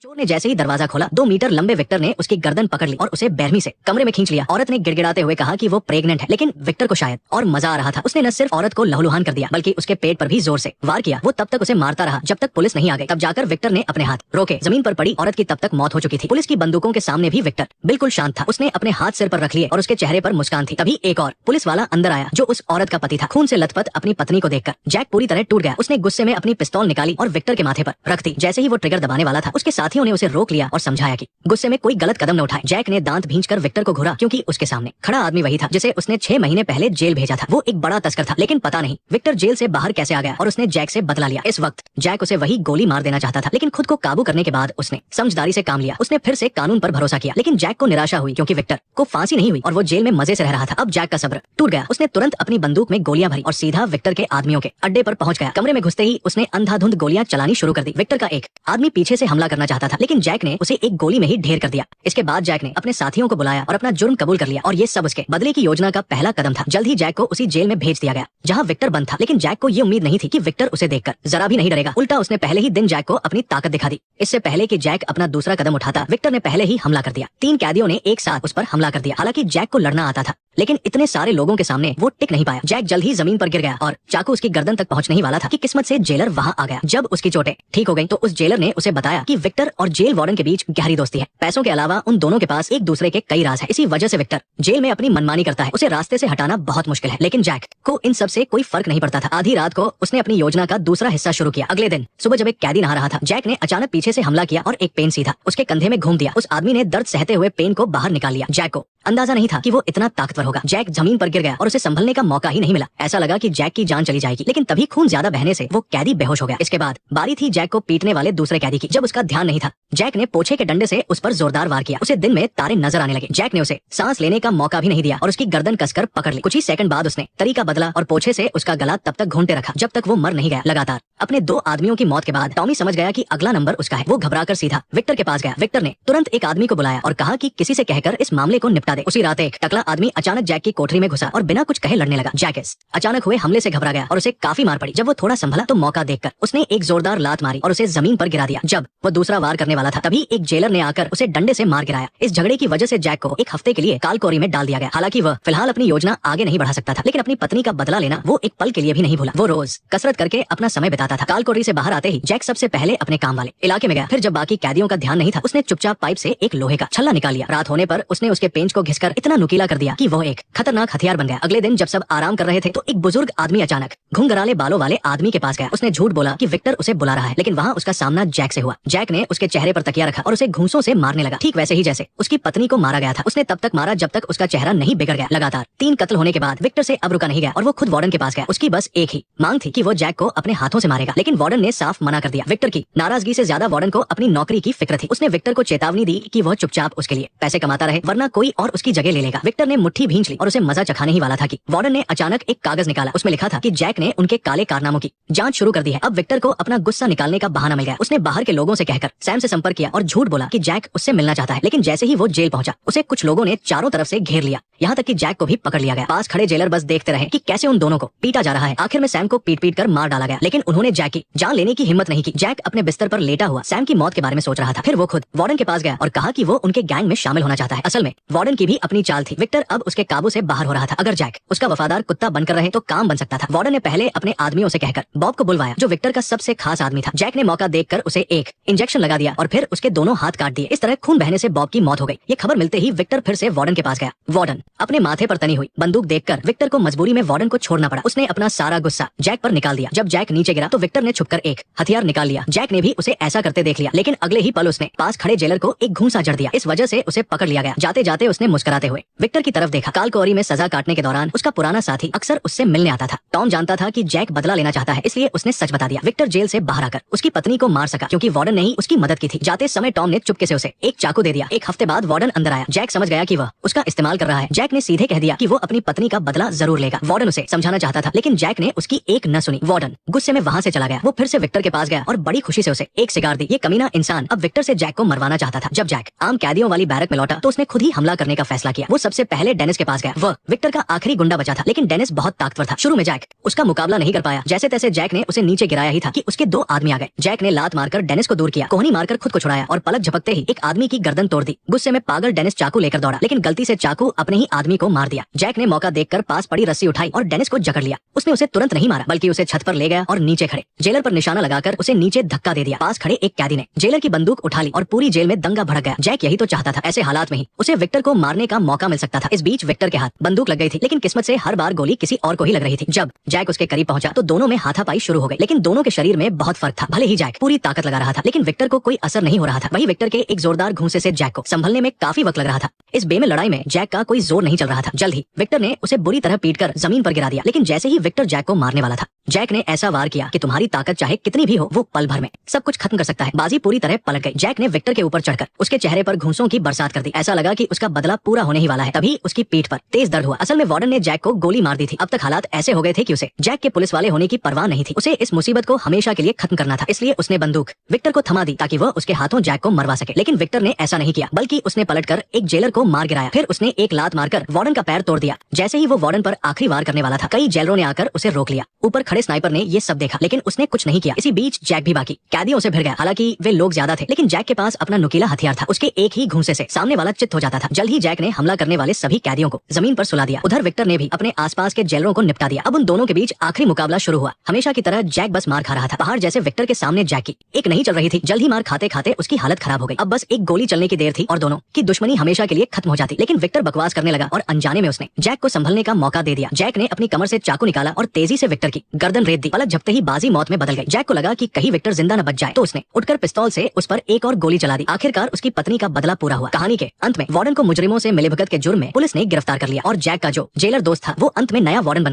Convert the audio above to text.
चोर ने जैसे ही दरवाजा खोला 2 मीटर लंबे विक्टर ने उसकी गर्दन पकड़ ली और उसे बेरहमी से कमरे में खींच लिया। औरत ने गिड़गिड़ाते हुए कहा कि वो प्रेग्नेंट है, लेकिन विक्टर को शायद और मजा आ रहा था। उसने न सिर्फ औरत को लहूलुहान कर दिया बल्कि उसके पेट पर भी जोर से वार किया। वो तब तक उसे मारता रहा जब तक पुलिस नहीं आ गई। तब जाकर विक्टर ने अपने हाथ रोके। जमीन पर पड़ी औरत की तब तक मौत हो चुकी थी। पुलिस की बंदूकों के सामने भी विक्टर बिल्कुल शांत था। उसने अपने हाथ सिर पर रख लिए और उसके चेहरे पर मुस्कान थी। तभी एक और पुलिस वाला अंदर आया जो उस औरत का पति था। खून से लथपथ अपनी पत्नी को देखकर जैक पूरी तरह टूट गया। उसने गुस्से में अपनी पिस्तौल निकाली और विक्टर के माथे पर रख दी। जैसे ही वो ट्रिगर दबाने वाला था उसके साथियों ने उसे रोक लिया और समझाया कि गुस्से में कोई गलत कदम न उठाए। जैक ने दांत भींचकर विक्टर को घूरा क्योंकि उसके सामने खड़ा आदमी वही था जिसे उसने 6 महीने पहले जेल भेजा था। वो एक बड़ा तस्कर था, लेकिन पता नहीं विक्टर जेल से बाहर कैसे आ गया और उसने जैक से बदला लिया। इस वक्त जैक उसे वही गोली मार देना चाहता था, लेकिन खुद को काबू करने के बाद उसने समझदारी से काम लिया। उसने फिर से कानून पर भरोसा किया, लेकिन जैक को निराशा हुई क्योंकि विक्टर को फांसी नहीं हुई और वो जेल में मजे से रह रहा था। अब जैक का सब्र टूट गया। उसने तुरंत अपनी बंदूक में गोलियां भरी और सीधा विक्टर के आदमियों के अड्डे पर पहुंच गया। कमरे में घुसते ही उसने अंधाधुंध गोलियां चलानी शुरू कर दी। विक्टर का एक आदमी पीछे से हमला करना चाहता था, लेकिन जैक ने उसे एक गोली में ही ढेर कर दिया। इसके बाद जैक ने अपने साथियों को बुलाया और अपना जुर्म कबूल कर लिया और ये सब उसके बदले की योजना का पहला कदम था। जल्द ही जैक को उसी जेल में भेज दिया गया जहां विक्टर बंद था, लेकिन जैक को ये उम्मीद नहीं थी कि विक्टर उसे देखकर जरा भी नहीं डरेगा। उल्टा उसने पहले ही दिन जैक को अपनी ताकत दिखा दी। इससे पहले कि जैक अपना दूसरा कदम उठाता, विक्टर ने पहले ही हमला कर दिया। 3 कैदियों ने एक साथ उस पर हमला कर दिया। हालांकि जैक को लड़ना आता था, लेकिन इतने सारे लोगों के सामने वो टिक नहीं पाया। जैक जल्द ही जमीन पर गिर गया और चाकू उसकी गर्दन तक पहुंचने ही वाला था कि किस्मत से जेलर वहां आ गया। जब उसकी चोटें ठीक हो गईं, तो उस जेलर ने उसे बताया कि विक्टर और जेल वार्डन के बीच गहरी दोस्ती है। पैसों के अलावा उन दोनों के पास एक दूसरे के कई राज है। इसी वजह से विक्टर जेल में अपनी मनमानी करता है। उसे रास्ते से हटाना बहुत मुश्किल है, लेकिन जैक को इन सब से कोई फर्क नहीं पड़ता था। आधी रात को उसने अपनी योजना का दूसरा हिस्सा शुरू किया। अगले दिन सुबह जब एक कैदी नहा रहा था, जैक ने अचानक पीछे से हमला किया और एक पेन सीधा उसके कंधे में घूम दिया। उस आदमी ने दर्द सहते हुए पेन को बाहर निकाल लिया। जैक को अंदाजा नहीं था कि वो इतना ताकतवर होगा। जैक जमीन पर गिर गया और उसे संभलने का मौका ही नहीं मिला। ऐसा लगा कि जैक की जान चली जाएगी, लेकिन तभी खून ज्यादा बहने से वो कैदी बेहोश हो गया। इसके बाद बारी थी जैक को पीटने वाले दूसरे कैदी की। जब उसका ध्यान नहीं था, जैक ने पोछे के डंडे से उस पर जोरदार वार किया। उसे दिन में तारे नजर आने लगे। जैक ने उसे सांस लेने का मौका भी नहीं दिया और उसकी गर्दन कसकर पकड़ ली। कुछ ही सेकंड बाद उसने तरीका बदला और पोछे से उसका गला तब तक घूंटे रखा जब तक वो मर नहीं गया। लगातार अपने 2 आदमियों की मौत के बाद टॉमी समझ गया कि अगला नंबर उसका है। वो घबराकर सीधा विक्टर के पास गया। विक्टर ने तुरंत एक आदमी को बुलाया और कहा कि किसी से कहकर इस मामले को निपटा दे। उसी रात एक टकला आदमी अचानक जैक की कोठरी में घुसा और बिना कुछ कहे लड़ने लगा। जैक इस अचानक हुए हमले से घबरा गया और उसे काफी मार पड़ी। जब वो थोड़ा संभला तो मौका देखकर उसने एक जोरदार लात मारी और उसे जमीन पर गिरा दिया। जब वो दूसरा वार करने वाला था, तभी एक जेलर ने आकर उसे डंडे से मार गिराया। इस झगड़े की वजह से जैक को 1 हफ्ते के लिए कालकोरी में डाल दिया गया। हालांकि वह फिलहाल अपनी योजना आगे नहीं बढ़ा सकता था, लेकिन अपनी पत्नी का बदला लेना वो एक पल के लिए भी नहीं भूला। वो रोज कसरत करके अपना समय बिताता था। कालकोरी से बाहर आते ही जैक सबसे पहले अपने काम वाले इलाके में गया। फिर जब बाकी कैदियों का ध्यान नहीं था, उसने चुपचाप पाइप से एक लोहे का छल्ला निकाल लिया। रात होने पर उसने उसके पेंच को घिसकर इतना नुकीला कर दिया कि वो एक खतरनाक हथियार बन गया। अगले दिन जब सब आराम कर रहे थे, तो एक बुजुर्ग आदमी अचानक घुंघराले बालों वाले आदमी के पास गया। उसने झूठ बोला कि विक्टर उसे बुला रहा है, लेकिन वहाँ उसका सामना जैक से हुआ। जैक ने उसके चेहरे पर तकिया रखा और उसे घूंसों से मारने लगा, ठीक वैसे ही जैसे उसकी पत्नी को मारा गया था। उसने तब तक मारा जब तक उसका चेहरा नहीं बिगड़ गया। लगातार 3 कत्ल होने के बाद विक्टर से अब रुका नहीं गया और वो खुद वार्डन के पास गया। उसकी बस एक ही मांग थी कि वो जैक को अपने हाथों से मारेगा, लेकिन वार्डन ने साफ मना कर दिया। विक्टर की नाराजगी से ज्यादा वार्डन को अपनी नौकरी की फिक्र थी। उसने विक्टर को चेतावनी दी कि वह चुपचाप उसके लिए पैसे कमाता रहे, वरना कोई और उसकी जगह ले लेगा। विक्टर ने मुट्ठी भींच ली और उसे मजा चखाने ही वाला था कि वार्डन ने अचानक एक कागज निकाला। उसमें लिखा था कि जैक ने उनके काले कारनामों की जांच शुरू कर दी है। अब विक्टर को अपना गुस्सा निकालने का बहाना मिल गया। उसने बाहर के लोगों से कहकर सैम से संपर्क किया और झूठ बोला कि जैक उससे मिलना चाहता है, लेकिन जैसे ही वो जेल पहुंचा, उसे कुछ लोगों ने चारों तरफ से घेर लिया, यहाँ तक कि जैक को भी पकड़ लिया गया। पास खड़े जेलर बस देखते रहे कि कैसे उन दोनों को पीटा जा रहा है। आखिर में सैम को पीट पीट कर मार डाला गया, लेकिन उन्होंने जैक की जान लेने की हिम्मत नहीं की। जैक अपने बिस्तर पर लेटा हुआ सैम की मौत के बारे में सोच रहा था। फिर वो खुद वार्डन के पास गया और कहा कि वो उनके गैंग में शामिल होना चाहता है। असल में वार्डन की भी अपनी चाल थी। विक्टर अब उसके काबू से बाहर हो रहा था। अगर जैक उसका वफादार कुत्ता बनकर रहे तो काम बन सकता था। वार्डन ने पहले अपने आदमियों से कहकर बॉब को बुलवाया, जो विक्टर का सबसे खास आदमी था। जैक ने मौका देखकर उसे एक इंजेक्शन लगा दिया और फिर उसके दोनों हाथ काट दिए। इस तरह खून बहने से बॉब की मौत हो गई। ये खबर मिलते ही विक्टर फिर से वार्डन के पास गया। वार्डन अपने माथे पर तनी हुई बंदूक देखकर विक्टर को मजबूरी में वार्डन को छोड़ना पड़ा। उसने अपना सारा गुस्सा जैक पर निकाल दिया। जब जैक नीचे गिरा तो विक्टर ने छुपकर एक हथियार निकाल लिया। जैक ने भी उसे ऐसा करते देख लिया, लेकिन अगले ही पल उसने पास खड़े जेलर को एक घूंसा जड़ दिया। इस वजह से उसे पकड़ लिया गया। जाते जाते उसने मुस्कुराते हुए विक्टर की तरफ देखा। कालकोरी में सजा काटने के दौरान उसका पुराना साथी अक्सर उससे मिलने आता था। टॉम जानता था कि जैक बदला लेना चाहता है, इसलिए उसने सच बता दिया। विक्टर जेल से बाहर आकर उसकी पत्नी को मार सका क्योंकि वार्डन ने ही उसकी मदद की थी। जाते समय टॉम ने चुपके से उसे एक चाकू दे दिया। 1 हफ्ते बाद वार्डन अंदर आया। जैक समझ गया कि वह उसका इस्तेमाल कर रहा है। जैक ने सीधे कह दिया कि वो अपनी पत्नी का बदला जरूर लेगा। वार्डन उसे समझाना चाहता था, लेकिन जैक ने उसकी एक न सुनी। वार्डन गुस्से में वहां से चला गया। वो फिर से विक्टर के पास गया और बड़ी खुशी से उसे एक सिगार दी। ये कमीना इंसान अब विक्टर से जैक को मरवाना चाहता था। जब जैक आम कैदियों वाली बैरक में लौटा तो उसने खुद ही हमला करने का फैसला किया। वो सबसे पहले डेनिस के पास गया। वह विक्टर का आखिरी गुंडा बचा था, लेकिन डेनिस बहुत ताकतवर था। शुरू में जैक उसका मुकाबला नहीं कर पाया। जैसे तैसे जैक ने उसे नीचे गिराया ही था कि उसके 2 आदमी आ गए। जैक ने लात मारकर डेनिस को दूर किया, कोहनी मारकर खुद को छुड़ाया और पलक झपकते ही एक आदमी की गर्दन तोड़ दी। गुस्से में पागल डेनिस चाकू लेकर दौड़ा, लेकिन गलती से चाकू अपने ही आदमी को मार दिया। जैक ने मौका देखकर पास पड़ी रस्सी उठाई और डेनिस को जकड़ लिया। उसने उसे तुरंत नहीं मारा, बल्कि उसे छत पर ले गया और नीचे खड़े जेलर पर निशाना लगाकर उसे नीचे धक्का दे दिया। पास खड़े एक कैदी ने जेलर की बंदूक उठा ली और पूरी जेल में दंगा भड़क गया। जैक यही तो चाहता था। ऐसे हालात में ही उसे विक्टर को मारने का मौका मिल सकता था। इस बीच विक्टर के हाथ बंदूक लग गई थी, लेकिन किस्मत से हर बार गोली किसी और को ही लग रही थी। जब जैक उसके करीब पहुंचा तो दोनों में हाथापाई शुरू हो गई, लेकिन दोनों के शरीर में बहुत फर्क था। भले ही जैक पूरी ताकत लगा रहा था, लेकिन विक्टर को कोई असर नहीं हो रहा था। वहीं विक्टर के एक जोरदार घूंसे से जैक को संभलने में काफी वक्त लग रहा था। इस बेमें लड़ाई में जैक का कोई जोर नहीं चल रहा था। जल्द ही विक्टर ने उसे बुरी तरह पीटकर जमीन पर गिरा दिया, लेकिन जैसे ही विक्टर जैक को मारने वाला था, जैक ने ऐसा वार किया कि तुम्हारी ताकत चाहे कितनी भी हो, वो पल भर में सब कुछ खत्म कर सकता है। बाजी पूरी तरह पलट गई। जैक ने विक्टर के ऊपर चढ़कर उसके चेहरे पर घूंसों की बरसात कर दी। ऐसा लगा कि उसका बदला पूरा होने ही वाला है। तभी उसकी पीठ पर तेज दर्द हुआ। असल में वार्डन ने जैक को गोली मार दी थी। अब तक हालात ऐसे हो गए थे कि उसे जैक के पुलिस वाले होने की परवाह नहीं थी। उसे इस मुसीबत को हमेशा के लिए खत्म करना था। इसलिए उसने बंदूक विक्टर को थमा दी ताकि वह उसके हाथों जैक को मरवा सके। लेकिन विक्टर ने ऐसा नहीं किया, बल्कि उसने पलटकर एक जेलर को मार गिराया। फिर उसने एक लात मारकर वार्डन का पैर तोड़ दिया। जैसे ही वो वार्डन पर आखिरी वार करने वाला था, कई जेलरों ने आकर उसे रोक लिया। ऊपर खड़े स्नाइपर ने ये सब देखा, लेकिन उसने कुछ नहीं किया। इसी बीच जैक भी बाकी कैदियों से भिड़ गया। हालांकि वे लोग ज्यादा थे, लेकिन जैक के पास अपना नुकीला हथियार था। उसके एक ही घूंसे से सामने वाला चित्त हो जाता था। जल्द ही जैक ने हमला करने वाले सभी कैदियों को जमीन पर सुला दिया। उधर विक्टर ने भी अपने आसपास के जेलरों को निपटा दिया। अब उन दोनों के बीच आखिरी मुकाबला शुरू हुआ। हमेशा की तरह जैक बस मार खा रहा था। पहाड़ जैसे विक्टर के सामने जैक की एक नहीं चल रही थी। जल्द ही मार खाते खाते उसकी हालत खराब हो गई। अब बस एक गोली चलने की देर थी और दोनों की दुश्मनी हमेशा के लिए खत्म हो जाती। लेकिन विक्टर बकवास करने लगा और अनजाने में उसने जैक को संभलने का मौका दे दिया। जैक ने अपनी कमर से चाकू निकाला और तेजी से विक्टर की गर्दन रेत दी। पलक झपकते ही बाजी मौत में बदल गई। जैक को लगा कि कहीं विक्टर जिंदा न बच जाए, तो उसने उठकर पिस्तौल से उस पर एक और गोली चला दी। आखिरकार उसकी पत्नी का बदला पूरा हुआ। कहानी के अंत में वार्डन को मुजरिमों से मिलीभगत के जुर्म में पुलिस ने गिरफ्तार कर लिया और जैक का जो जेलर दोस्त था, वो अंत में नया वार्डन बन